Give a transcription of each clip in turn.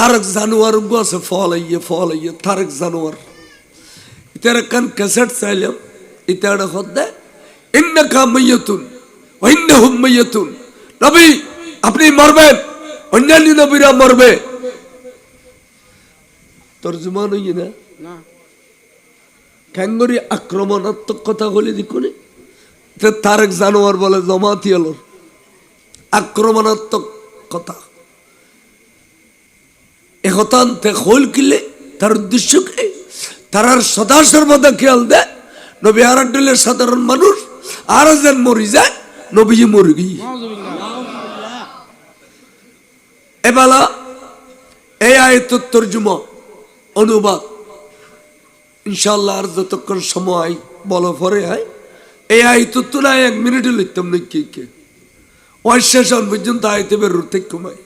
তারক জানোয়ার আছে ফল আইয়ে তারক জানোয়ার ইতার কান ক্যাসেট চাইলাম ইতার হদ্দে ইন্নাকা মাইয়াতুন ওয়া ইন্নাহুম মাইয়াতুন নবী আপনি মরবেন অন্যান্য নবীরা মরবে তরজমা নই না ক্যাঙ্গরি আক্রমণাত্মক কথা বলে দিকুনি তারেক জানোয়ার বলে জমাতি আলোর আক্রমণাত্মক কথা একতান্তে খোল কিলে তার উদ্দেশ্যকে তারার সদা সর্বদা খেয়াল দেয় নবী আরাড্ডলের সাধারণ মানুষ আর যেন মরি যায় নবীজি মরে গিয়ে এবেলা এই আয়াতের তর্জমা অনুবাদ ইনশাআল্লাহ আর যতক্ষণ সময় বলা পরে হয় এই আয়াতের তো না 1 মিনিটে লিখতাম না কে ওই শেষ পর্যন্ত আয়াতে বের থেকে কমাই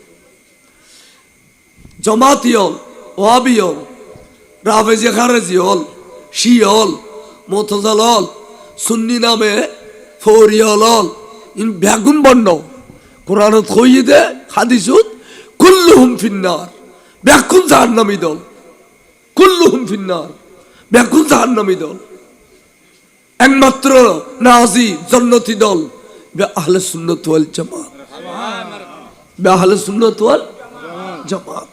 জমাতিয়ল ওয়াবিয়ল রাফেজি খারেজিয়ল শিয়ল মুতাজালাল সুন্নি নামে ফরিয়ল ইন বেগুন বন্ড কোরআনত কইদে হাদিসুত কুল্লুহুম ফিন্নার বেগুন জাহান্নামী দল কুল্লুহুম ফিন্নার বেগুন জাহান্নামী দল একমাত্র নাজি জান্নাতি দল বে আহলে সুন্নাত ওয়াল জামাত বে আহলে সুন্নাত ওয়াল জামাত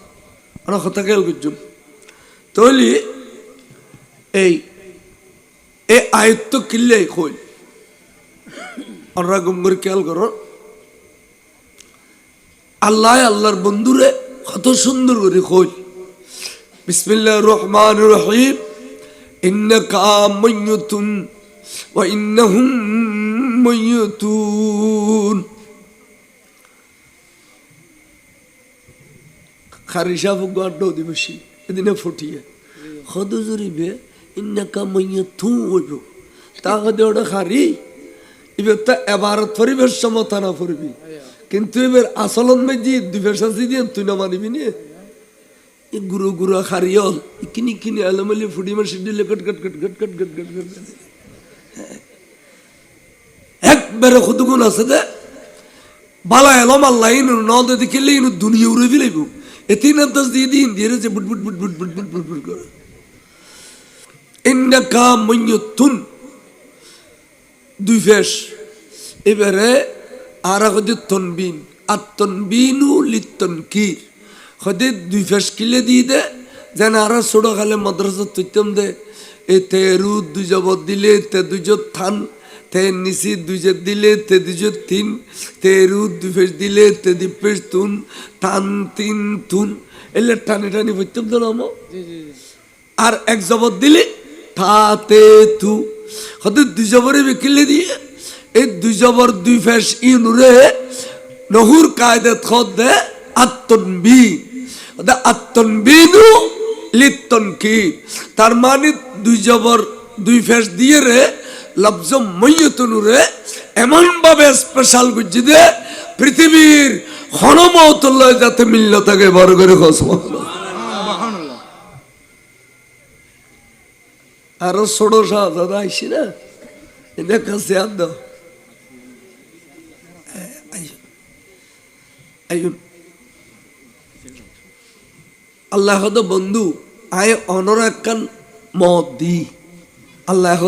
ana কথা খেয়াল করছুন তাহলে এই আয়ত্ত কিল্লে কই আমরা গম করে খেয়াল করো আল্লাহ আল্লাহর বন্ধুরে কত সুন্দর করে কই বিসমিল্লাহির রহমানির রহিম ইন্নাকা মাইয়াতুন ওয়া ইন্নাহুম মাইয়াতুন খারিশা ফুগাড্ডো দিবসি এদিনে ফুটিয়ে খদুজুরিবে ইন্নাকা মাইয়াতুন হইব তাহলে ওটা খারি এবার তো এবারত পরিবেশ সমতা না পড়বি কিন্তু এবার আসলন মেজি দুই ভাষা দিয়ে তুই না মানিবি নি গুরু গুরু খারিয়ল কিনি আলমালি ফুটি মাসি দিলে কট একবারে খুদগুন আছে দে বালা এলম আল্লাহ ইনু ন দে খেলে ইনু দুনিয়া উড়ে ফেলাইব এতিন আন্দাজ দিয়ে দিন দিয়ে যে বুট করে ইন্নাকা মাইয়াতুন দুই ফেস এবারে আর হচ্ছে তনবিন আর তনবিনু লিতনকির হতে দুই ফেস কিলে দিয়ে দে যেন আর ছোট খালে মাদ্রাসা তুইতাম দে এ তেরু দুই জবর দিলে তে দুইজর থান তে নিচি দুইজর দিলে তে দুইজর তিন তেরু দুই ফেস দিলে তে দুই ফেস তুন থান তিন তুন এলে টানি বুঝতাম তো নাম আর এক জবর দিলে থা তে তু হতে দুই জবরে বিকিলে দিয়ে এই দুই জবর দুই ফেস ইনুরে নহুর কায়দাত খদ দে আত্তনবিনু লিতনকির তার মানে দুই জবর দুই ফেস দিয়ে রে লফজ মাইয়াতুনুরে এমন ভাবে স্পেশাল গুজি দে পৃথিবীর ক্ষণমতুল্লাহ যাতে মিল্ল থাকে বড় করে সুবহানাল্লাহ আরো ছোট দাদা আইসি না এদের কাছে আদ আল্লাহ বন্ধু আয় অনর একখান মত দি আল্লাহ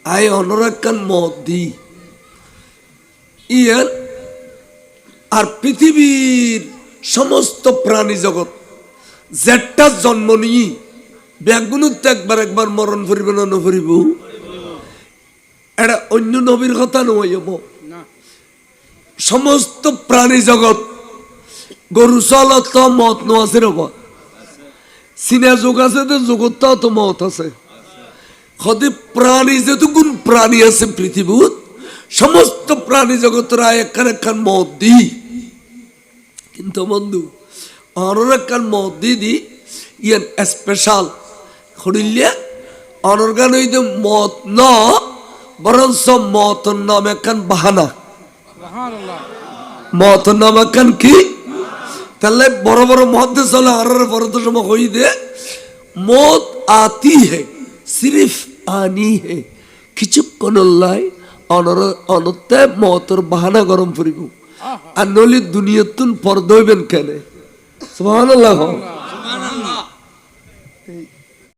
আয় অনর একখান মত দি ইয়ার আর পৃথিবীর সমস্ত প্রাণী জগৎ যেটা জন্ম নিয়ে ব্যাগুনুত একবার মরণ ফুরিব না নফরিব এটা অন্য নবীর কথা নয় সমস্ত প্রাণী জগৎ গরু চলত মত ন আছে রব চিনা যোগ আছে তো জগৎটাও তো মত আছে সদি প্রাণী যেটুকুন প্রাণী আছে পৃথিবীত সমস্ত প্রাণী জগতের একখান মত দি কিন্তু বন্ধু অনর একখান মত দি ইয়ান স্পেশাল হরিল্লা অনর্গান হইতে মত ন বরং সব মতর নাম একখান বাহানা মতর নাম একখান কি তাহলে বড় বড় মহদ্দে চলে আর বড় সময় হই দে মত আতি হে সিরিফ আনি হে কিছুক্ষণ লাই অনতে মতর বাহানা গরম ফুরিব আর নলি দুনিয়াতুন পর্দ হইবেন কেন সুবহানাল্লাহ।